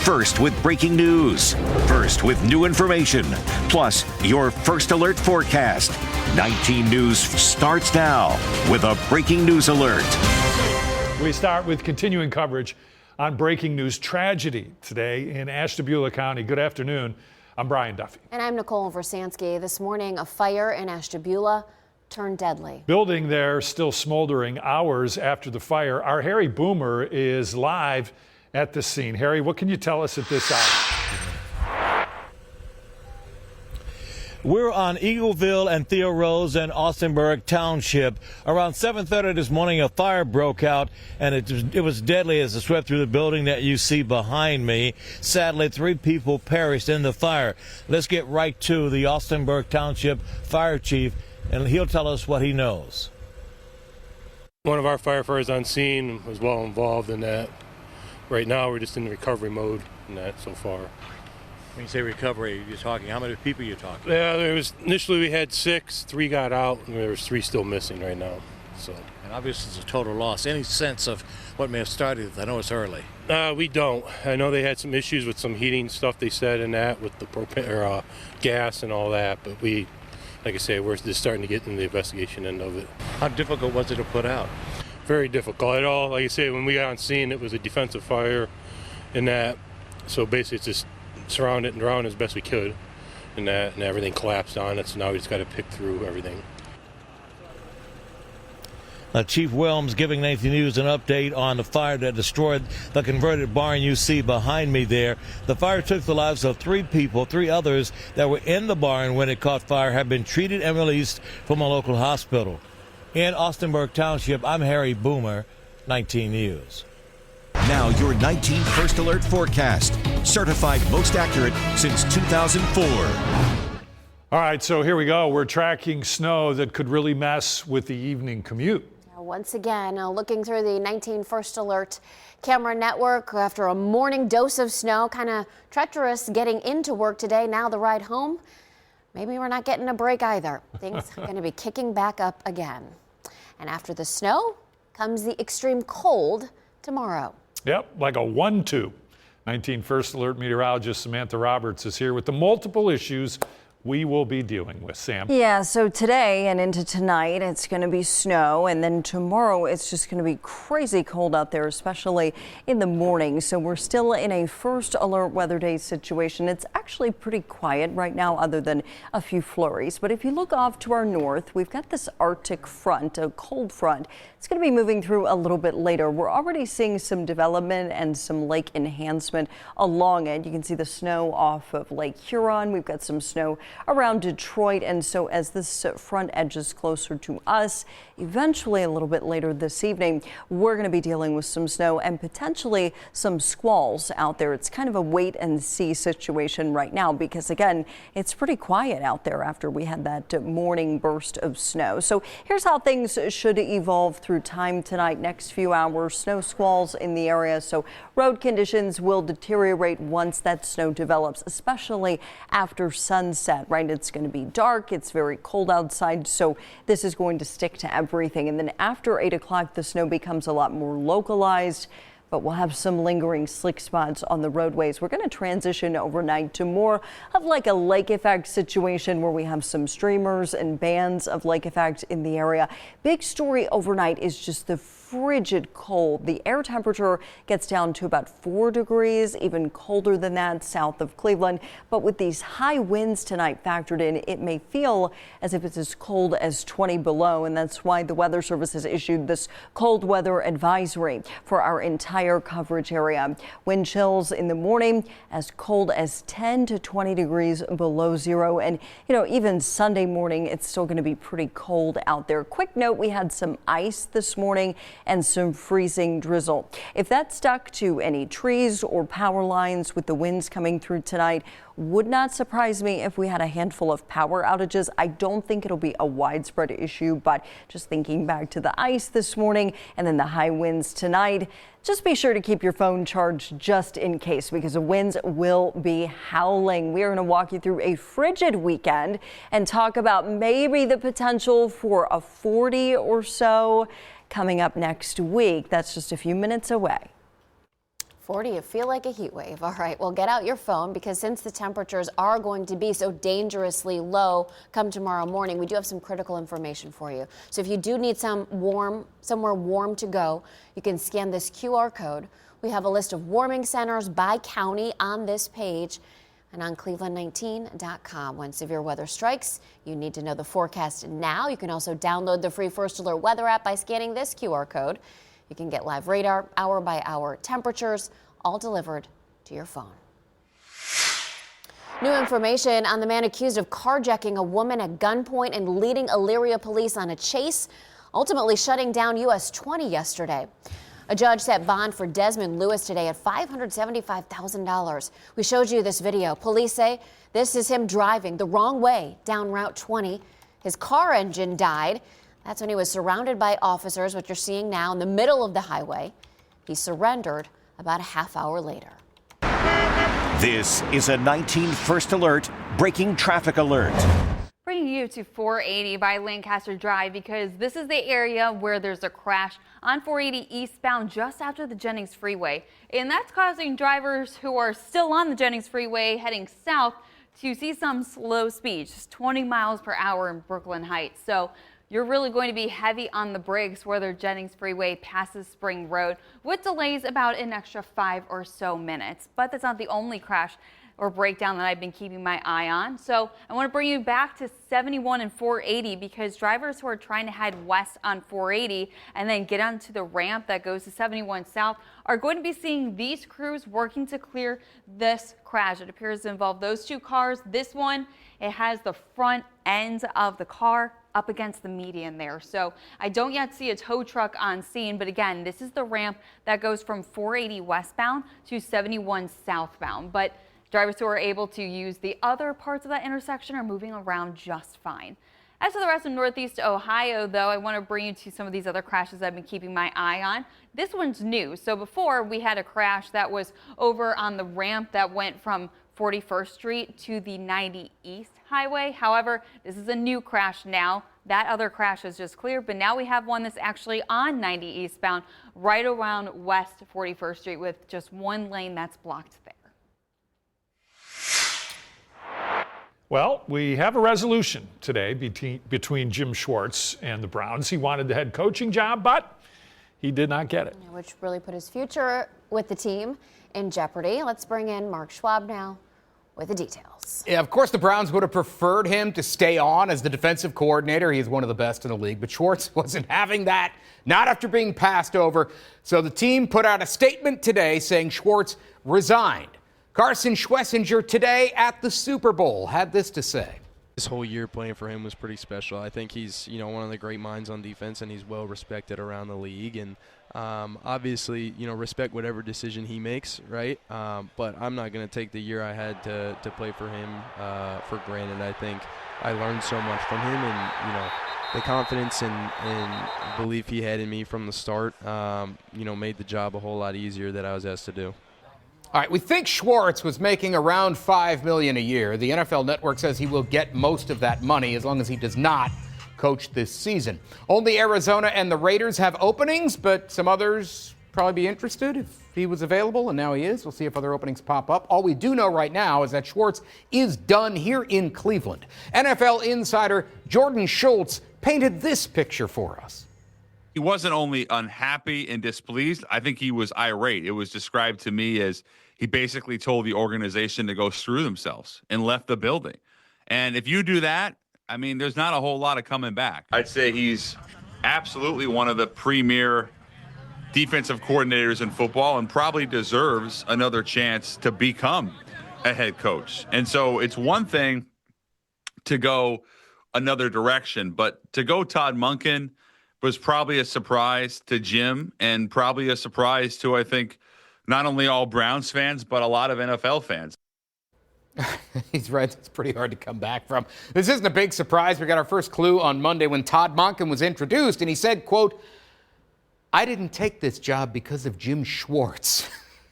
First with breaking news. First with new information. Plus, your first alert forecast. 19 News starts now with a breaking news alert. We start with continuing coverage on breaking news tragedy today in Ashtabula County. Good afternoon. I'm Brian Duffy. And I'm Nicole Versansky. This morning, a fire in Ashtabula turned deadly. Building there still smoldering hours after the fire. Our Harry Boomer is live at the scene. Harry, what can you tell us at this hour? We're on Eagleville and Theo Rose and Austinburg Township. Around 7:30 this morning, a fire broke out, and it was deadly as it swept through the building that you see behind me. Sadly, 3 people perished in the fire. Let's get right to the Austinburg Township Fire Chief, and he'll tell us what he knows. One of our firefighters on scene was well involved in that. Right now, we're just in recovery mode in that so far. When you say recovery, you're talking, how many people are you talking? Yeah, initially we had 6, 3 got out, and there was 3 still missing right now. So. And obviously it's a total loss. Any sense of what may have started? I know it's early. We don't. I know they had some issues with some heating stuff they said in that with the propane or gas and all that, but like I say, we're just starting to get into the investigation end of it. How difficult was it to put out? Very difficult at all. Like I say, when we got on scene, it was a defensive fire in that. So basically it's just surround it and drown as best we could in that, and everything collapsed on it. So now we just got to pick through everything. Chief Wilms giving 19 News an update on the fire that destroyed the converted barn you see behind me there. The fire took the lives of 3 people. 3 others that were in the barn when it caught fire have been treated and released from a local hospital. In Austinburg Township, I'm Harry Boomer, 19 News. Now your 19 First Alert forecast. Certified most accurate since 2004. All right, so here we go. We're tracking snow that could really mess with the evening commute. Once again, looking through the 19 First Alert camera network after a morning dose of snow, kind of treacherous getting into work today. Now the ride home, maybe we're not getting a break either. Things are going to be kicking back up again. And after the snow comes the extreme cold tomorrow. Yep, like a 1-2. 19 First Alert meteorologist Samantha Roberts is here with the multiple issues we will be dealing with. Sam? Yeah, so today and into tonight, it's going to be snow, and then tomorrow it's just going to be crazy cold out there, especially in the morning. So we're still in a first alert weather day situation. It's actually pretty quiet right now other than a few flurries. But if you look off to our north, we've got this Arctic front, a cold front. It's going to be moving through a little bit later. We're already seeing some development and some lake enhancement along it. You can see the snow off of Lake Huron. We've got some snow around Detroit, and so as this front edges closer to us, eventually a little bit later this evening, we're going to be dealing with some snow and potentially some squalls out there. It's kind of a wait and see situation right now because, again, it's pretty quiet out there after we had that morning burst of snow. So here's how things should evolve through time tonight. Next few hours, snow squalls in the area, so road conditions will deteriorate once that snow develops, especially after sunset. Right, it's going to be dark. It's very cold outside, so this is going to stick to everything. And then after 8 o'clock, the snow becomes a lot more localized, but we'll have some lingering slick spots on the roadways. We're going to transition overnight to more of like a lake effect situation where we have some streamers and bands of lake effect in the area. Big story overnight is just the frigid cold. The air temperature gets down to about 4 degrees, even colder than that south of Cleveland. But with these high winds tonight factored in, it may feel as if it's as cold as 20 below. And that's why the Weather Service has issued this cold weather advisory for our entire coverage area. Wind chills in the morning as cold as 10 to 20 degrees below zero. And, even Sunday morning, it's still going to be pretty cold out there. Quick note, we had some ice this morning and some freezing drizzle. If that stuck to any trees or power lines with the winds coming through tonight, would not surprise me if we had a handful of power outages. I don't think it'll be a widespread issue, but just thinking back to the ice this morning and then the high winds tonight, just be sure to keep your phone charged just in case because the winds will be howling. We are going to walk you through a frigid weekend and talk about maybe the potential for a 40 or so coming up next week. That's just a few minutes away. Or do you feel like a heat wave? All right, well, get out your phone because since the temperatures are going to be so dangerously low come tomorrow morning, we do have some critical information for you. So if you do need somewhere warm to go, you can scan this QR code. We have a list of warming centers by county on this page and on cleveland19.com. When severe weather strikes, you need to know the forecast now. You can also download the free First Alert weather app by scanning this QR code. You can get live radar, hour-by-hour temperatures, all delivered to your phone. New information on the man accused of carjacking a woman at gunpoint and leading Elyria police on a chase, ultimately shutting down US 20 yesterday. A judge set bond for Desmond Lewis today at $575,000. We showed you this video. Police say this is him driving the wrong way down Route 20. His car engine died. That's when he was surrounded by officers, what you're seeing now in the middle of the highway. He surrendered about a half hour later. This is a 19 First Alert breaking traffic alert. Bringing you to 480 by Lancaster Drive because this is the area where there's a crash on 480 eastbound just after the Jennings Freeway. And that's causing drivers who are still on the Jennings Freeway heading south to see some slow speeds, just 20 miles per hour in Brooklyn Heights. So you're really going to be heavy on the brakes where the Jennings Freeway passes Spring Road with delays about an extra 5 or so minutes. But that's not the only crash or breakdown that I've been keeping my eye on. So I want to bring you back to 71 and 480 because drivers who are trying to head west on 480 and then get onto the ramp that goes to 71 south are going to be seeing these crews working to clear this crash. It appears to involve those two cars. This one, it has the front end of the car up against the median there. So I don't yet see a tow truck on scene, but again, this is the ramp that goes from 480 westbound to 71 southbound. But drivers who are able to use the other parts of that intersection are moving around just fine. As for the rest of Northeast Ohio, though, I want to bring you to some of these other crashes I've been keeping my eye on. This one's new. So before, we had a crash that was over on the ramp that went from 41st Street to the 90 East Highway. However, this is a new crash now. That other crash is just cleared, but now we have one that's actually on 90 eastbound right around West 41st Street with just one lane that's blocked there. Well, we have a resolution today between Jim Schwartz and the Browns. He wanted the head coaching job, but he did not get it. Which really put his future with the team in jeopardy. Let's bring in Mark Schwab now with the details. Yeah, of course, the Browns would have preferred him to stay on as the defensive coordinator. He is one of the best in the league, but Schwartz wasn't having that, not after being passed over. So the team put out a statement today saying Schwartz resigned. Carson Schwessinger today at the Super Bowl had this to say. This whole year playing for him was pretty special. I think he's, one of the great minds on defense, and he's well respected around the league. And obviously, respect whatever decision he makes, right? But I'm not going to take the year I had to play for him for granted. I think I learned so much from him, and the confidence and belief he had in me from the start, made the job a whole lot easier that I was asked to do. All right, we think Schwartz was making around $5 million a year. The NFL Network says he will get most of that money as long as he does not coach this season. Only Arizona and the Raiders have openings, but some others probably be interested if he was available, and now he is. We'll see if other openings pop up. All we do know right now is that Schwartz is done here in Cleveland. NFL insider Jordan Schultz painted this picture for us. He wasn't only unhappy and displeased, I think he was irate. It was described to me as he basically told the organization to go screw themselves and left the building. And if you do that, I mean, there's not a whole lot of coming back. I'd say he's absolutely one of the premier defensive coordinators in football and probably deserves another chance to become a head coach. And so it's one thing to go another direction, but to go Todd Monken was probably a surprise to Jim and probably a surprise to, I think, not only all Browns fans, but a lot of NFL fans. He's right. It's pretty hard to come back from. This isn't a big surprise. We got our first clue on Monday when Todd Monken was introduced, and he said, quote, "I didn't take this job because of Jim Schwartz."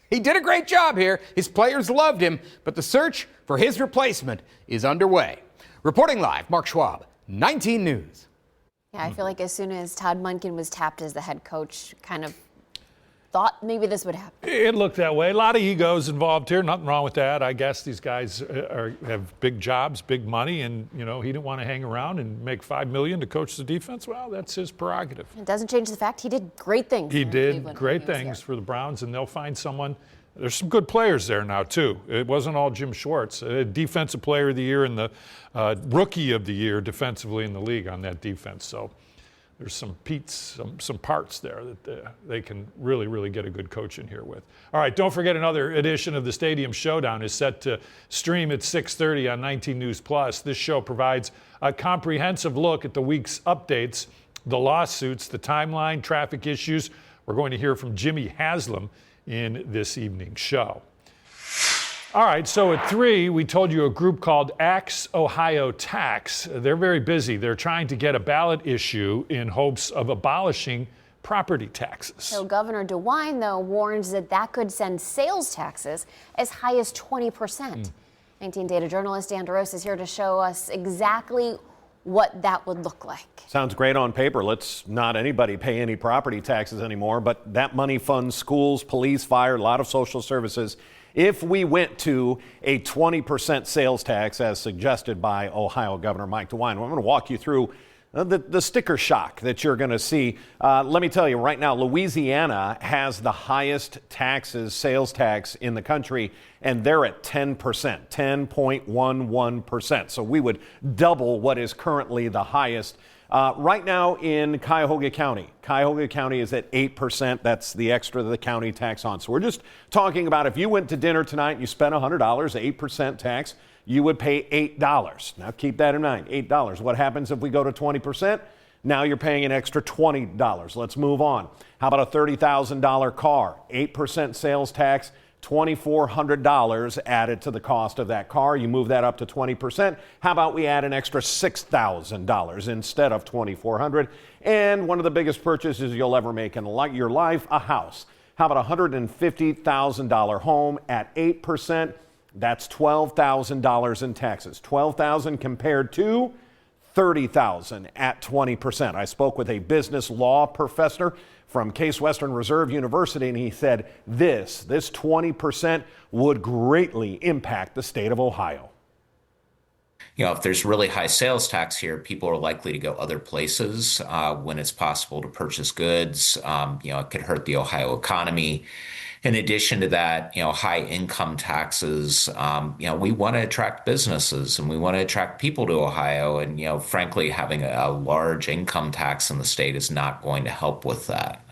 He did a great job here. His players loved him, but the search for his replacement is underway. Reporting live, Mark Schwab, 19 News. Yeah, I feel like as soon as Todd Monken was tapped as the head coach, kind of thought maybe this would happen. It looked that way. A lot of egos involved here. Nothing wrong with that. I guess these guys have big jobs, big money, and he didn't want to hang around and make $5 million to coach the defense. Well, that's his prerogative. It doesn't change the fact he did great things. He did great things for the Browns, and they'll find someone. There's some good players there now, too. It wasn't all Jim Schwartz. Defensive Player of the Year and the Rookie of the Year defensively in the league on that defense. So there's some parts there that they can really, really get a good coach in here with. All right, don't forget another edition of the Stadium Showdown is set to stream at 6:30 on 19 News Plus. This show provides a comprehensive look at the week's updates, the lawsuits, the timeline, traffic issues. We're going to hear from Jimmy Haslam in this evening's show. All right, so at 3, we told you a group called Axe Ohio Tax. They're very busy. They're trying to get a ballot issue in hopes of abolishing property taxes. So Governor DeWine, though, warns that could send sales taxes as high as 20%. 19 Data journalist Dan DeRose is here to show us exactly what that would look like. Sounds great on paper. Let's not anybody pay any property taxes anymore, but that money funds schools, police, fire, a lot of social services. If we went to a 20% sales tax, as suggested by Ohio Governor Mike DeWine, I'm going to walk you through the sticker shock that you're going to see. Let me tell you right now, Louisiana has the highest sales tax in the country, and they're at 10%, 10.11%. So we would double what is currently the highest. Right now in Cuyahoga County is at 8%. That's the extra that the county tax on. So we're just talking about if you went to dinner tonight and you spent $100, 8% tax, you would pay $8. Now keep that in mind, $8. What happens if we go to 20%? Now you're paying an extra $20. Let's move on. How about a $30,000 car? 8% sales tax, $2,400 added to the cost of that car. You move that up to 20%. How about we add an extra $6,000 instead of $2,400? And one of the biggest purchases you'll ever make in your life, a house. How about a $150,000 home at 8%? That's $12,000 in taxes. $12,000 compared to $30,000 at 20%. I spoke with a business law professor from Case Western Reserve University, and he said this 20% would greatly impact the state of Ohio. If there's really high sales tax here, people are likely to go other places when it's possible to purchase goods. It could hurt the Ohio economy. In addition to that, high income taxes, we want to attract businesses and we want to attract people to Ohio. And, frankly, having a large income tax in the state is not going to help with that.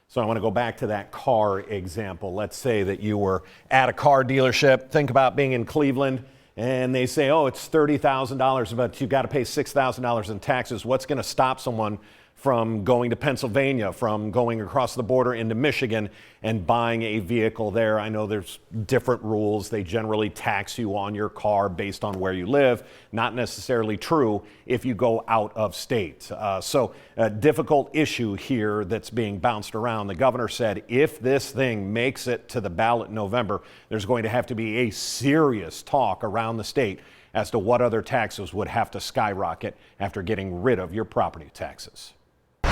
So I want to go back to that car example. Let's say that you were at a car dealership. Think about being in Cleveland and they say, oh, it's $30,000, but you've got to pay $6,000 in taxes. What's going to stop someone from going to Pennsylvania, from going across the border into Michigan and buying a vehicle there? I know there's different rules. They generally tax you on your car based on where you live. Not necessarily true if you go out of state. So a difficult issue here that's being bounced around. The governor said if this thing makes it to the ballot in November, there's going to have to be a serious talk around the state as to what other taxes would have to skyrocket after getting rid of your property taxes.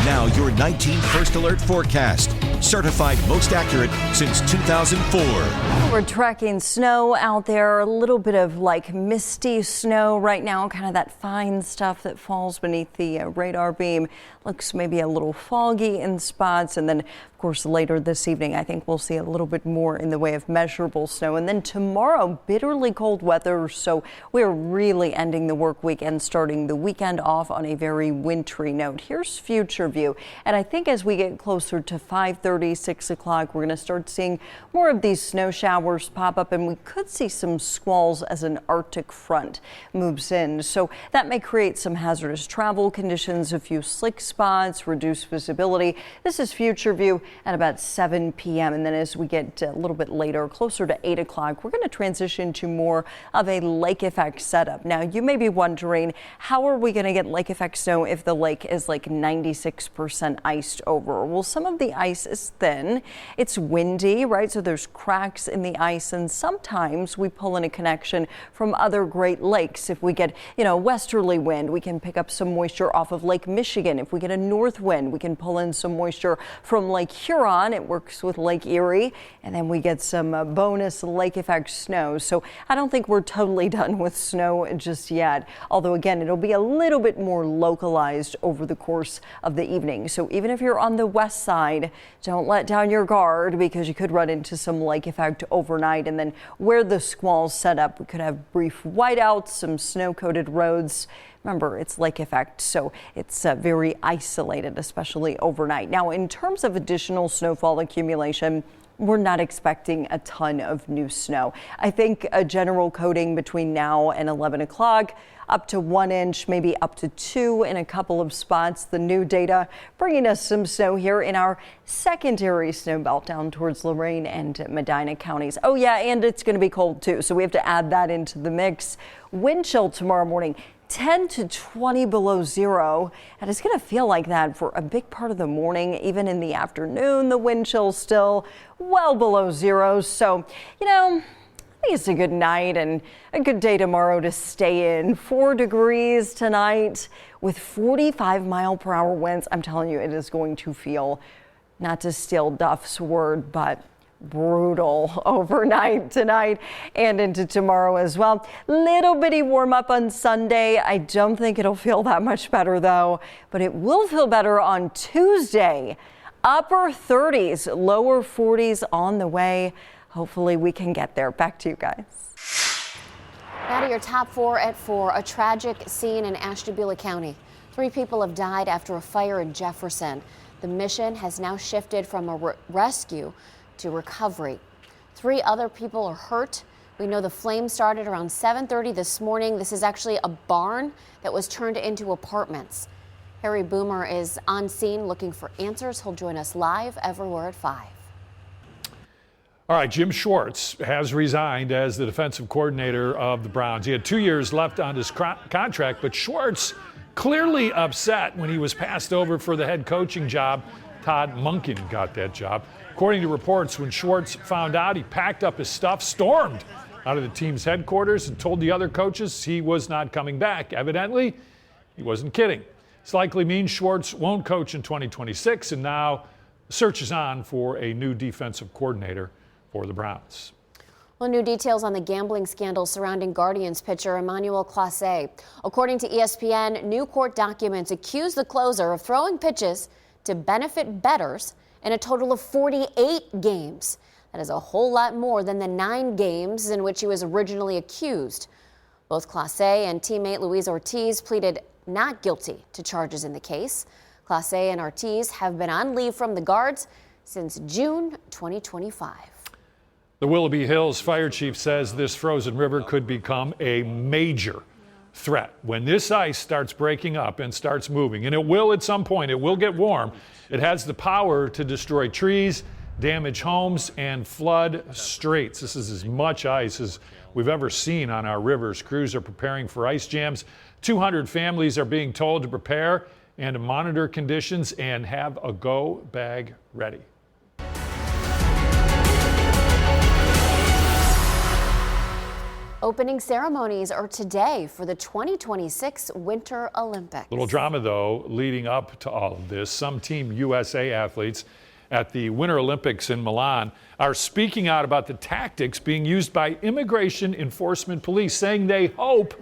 Now your 19 First Alert forecast. Certified most accurate since 2004. We're tracking snow out there, a little bit of misty snow right now, kind of that fine stuff that falls beneath the radar beam. Looks maybe a little foggy in spots. And then, of course, later this evening, I think we'll see a little bit more in the way of measurable snow. And then tomorrow, bitterly cold weather. So we're really ending the work week and starting the weekend off on a very wintry note. Here's future view. And I think as we get closer to 5:30, 6 o'clock, we're going to start seeing more of these snow showers pop up, and we could see some squalls as an Arctic front moves in. So that may create some hazardous travel conditions, a few slick spots, reduced visibility. This is future view at about 7 p.m. And then as we get a little bit later, closer to 8 o'clock, we're going to transition to more of a lake effect setup. Now, you may be wondering, how are we going to get lake effect snow if the lake is 96% iced over? Well, some of the ice is thin. It's windy, right? So there's cracks in the ice, and sometimes we pull in a connection from other Great Lakes. If we get, westerly wind, we can pick up some moisture off of Lake Michigan. If we get get a north wind. We can pull in some moisture from Lake Huron. It works with Lake Erie, and then we get some bonus lake effect snow. So I don't think we're totally done with snow just yet. Although again, it'll be a little bit more localized over the course of the evening. So even if you're on the west side, don't let down your guard because you could run into some lake effect overnight. And then where the squalls set up, we could have brief whiteouts, some snow-coated roads. Remember, it's lake effect, so it's very isolated, especially overnight. Now, in terms of additional snowfall accumulation, we're not expecting a ton of new snow. I think a general coating between now and 11 o'clock, up to 1 inch, maybe up to 2 in a couple of spots. The new data bringing us some snow here in our secondary snow belt down towards Lorain and Medina counties. Oh yeah, and it's going to be cold too, so we have to add that into the mix. Wind chill tomorrow morning, 10 to 20 below zero, and it's going to feel like that for a big part of the morning. Even in the afternoon, the wind chill still well below zero. So, you know, I think it's a good night and a good day tomorrow to stay in. 4 degrees tonight with 45-mile-per-hour winds. I'm telling you, it is going to feel, not to steal Duff's word, but brutal overnight tonight and into tomorrow as well. Little bitty warm up on Sunday. I don't think it'll feel that much better though, but it will feel better on Tuesday. Upper 30s, lower 40s on the way. Hopefully we can get there. Back to you guys. Now to your top 4 at 4. A tragic scene in Ashtabula County. 3 people have died after a fire in Jefferson. The mission has now shifted from a rescue to recovery. 3 other people are hurt. We know the flame started around 7:30 this morning. This is actually a barn that was turned into apartments. Harry Boomer is on scene looking for answers. He'll join us live everywhere at 5. All right, Jim Schwartz has resigned as the defensive coordinator of the Browns. He had 2 years left on his contract, but Schwartz clearly upset when he was passed over for the head coaching job. Todd Monken got that job. According to reports, when Schwartz found out, he packed up his stuff, stormed out of the team's headquarters, and told the other coaches he was not coming back. Evidently, he wasn't kidding. This likely means Schwartz won't coach in 2026, and now the search is on for a new defensive coordinator for the Browns. Well, new details on the gambling scandal surrounding Guardians pitcher Emmanuel Clase. According to ESPN, new court documents accuse the closer of throwing pitches to benefit bettors in a total of 48 games. That is a whole lot more than the 9 games in which he was originally accused. Both Clase and teammate Luis Ortiz pleaded not guilty to charges in the case. Clase and Ortiz have been on leave from the Guards since June 2025. The Willoughby Hills fire chief says this frozen river could become a major threat. When this ice starts breaking up and starts moving, and it will at some point, it will get warm, it has the power to destroy trees, damage homes, and flood streets. This is as much ice as we've ever seen on our rivers. Crews are preparing for ice jams. 200 families are being told to prepare and to monitor conditions and have a go bag ready. Opening ceremonies are today for the 2026 Winter Olympics. Little drama, though, leading up to all of this. Some Team USA athletes at the Winter Olympics in Milan are speaking out about the tactics being used by immigration enforcement police, saying they hope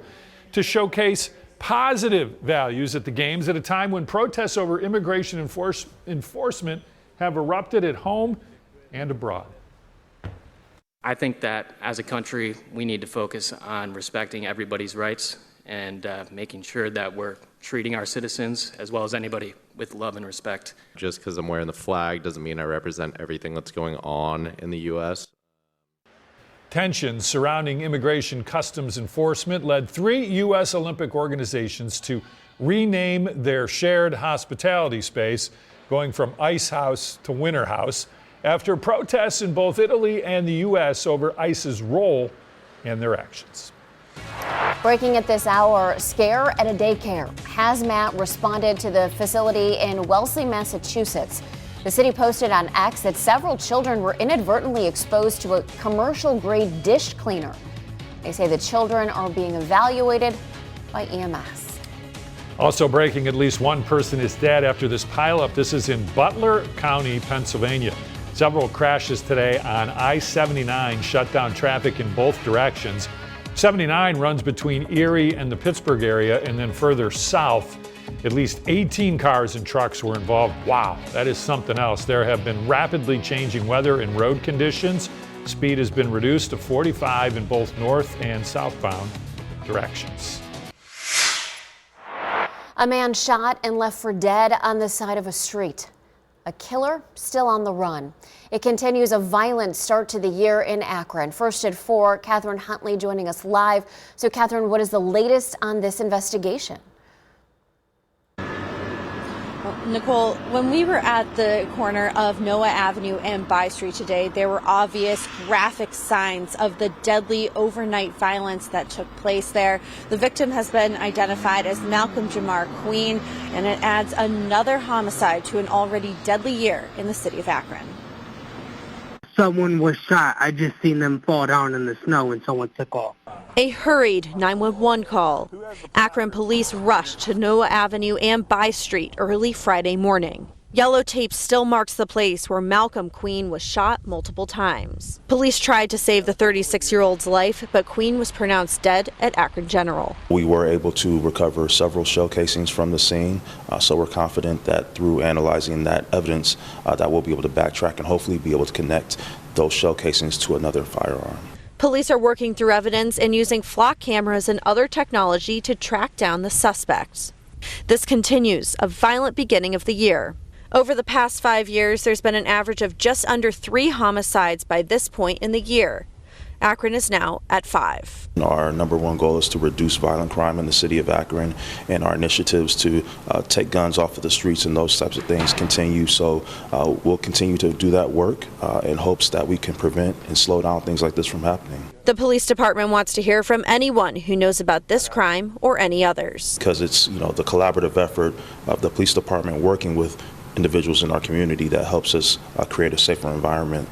to showcase positive values at the Games at a time when protests over immigration enforcement have erupted at home and abroad. I think that as a country, we need to focus on respecting everybody's rights and making sure that we're treating our citizens as well as anybody with love and respect. Just because I'm wearing the flag doesn't mean I represent everything that's going on in the U.S. Tensions surrounding immigration customs enforcement led 3 U.S. Olympic organizations to rename their shared hospitality space, going from Ice House to Winter House, after protests in both Italy and the U.S. over ICE's role and their actions. Breaking at this hour, scare at a daycare. Hazmat responded to the facility in Wellesley, Massachusetts. The city posted on X that several children were inadvertently exposed to a commercial-grade dish cleaner. They say the children are being evaluated by EMS. Also breaking, at least one person is dead after this pileup. This is in Butler County, Pennsylvania. Several crashes today on I-79 shut down traffic in both directions. 79 runs between Erie and the Pittsburgh area, and then further south. At least 18 cars and trucks were involved. Wow, that is something else. There have been rapidly changing weather and road conditions. Speed has been reduced to 45 in both north and southbound directions. A man shot and left for dead on the side of a street. A killer still on the run. It continues a violent start to the year in Akron. First at 4, Catherine Huntley joining us live. So Catherine, what is the latest on this investigation? Nicole, when we were at the corner of Noah Avenue and By Street today, there were obvious graphic signs of the deadly overnight violence that took place there. The victim has been identified as Malcolm Jamar Queen, and it adds another homicide to an already deadly year in the city of Akron. Someone was shot. I just seen them fall down in the snow and someone took off. A hurried 911 call. Akron police rushed to Noah Avenue and By Street early Friday morning. Yellow tape still marks the place where Malcolm Queen was shot multiple times. Police tried to save the 36-year-old's life, but Queen was pronounced dead at Akron General. We were able to recover several shell casings from the scene, so we're confident that through analyzing that evidence that we'll be able to backtrack and hopefully be able to connect those shell casings to another firearm. Police are working through evidence and using flock cameras and other technology to track down the suspects. This continues a violent beginning of the year. Over the past 5 years, there's been an average of just under 3 homicides by this point in the year. Akron is now at 5. Our number one goal is to reduce violent crime in the city of Akron, and our initiatives to take guns off of the streets and those types of things continue. So we'll continue to do that work in hopes that we can prevent and slow down things like this from happening. The police department wants to hear from anyone who knows about this crime or any others. Because it's, the collaborative effort of the police department working with individuals in our community that helps us create a safer environment.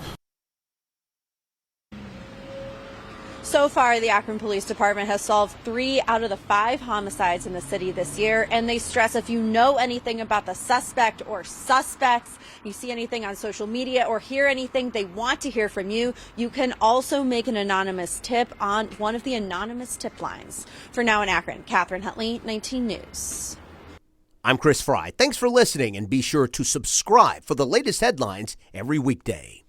So far, the Akron Police Department has solved 3 out of the 5 homicides in the city this year, and they stress if you know anything about the suspect or suspects, you see anything on social media or hear anything, they want to hear from you. You can also make an anonymous tip on one of the anonymous tip lines. For now in Akron, Catherine Huntley, 19 News. I'm Chris Fry. Thanks for listening, and be sure to subscribe for the latest headlines every weekday.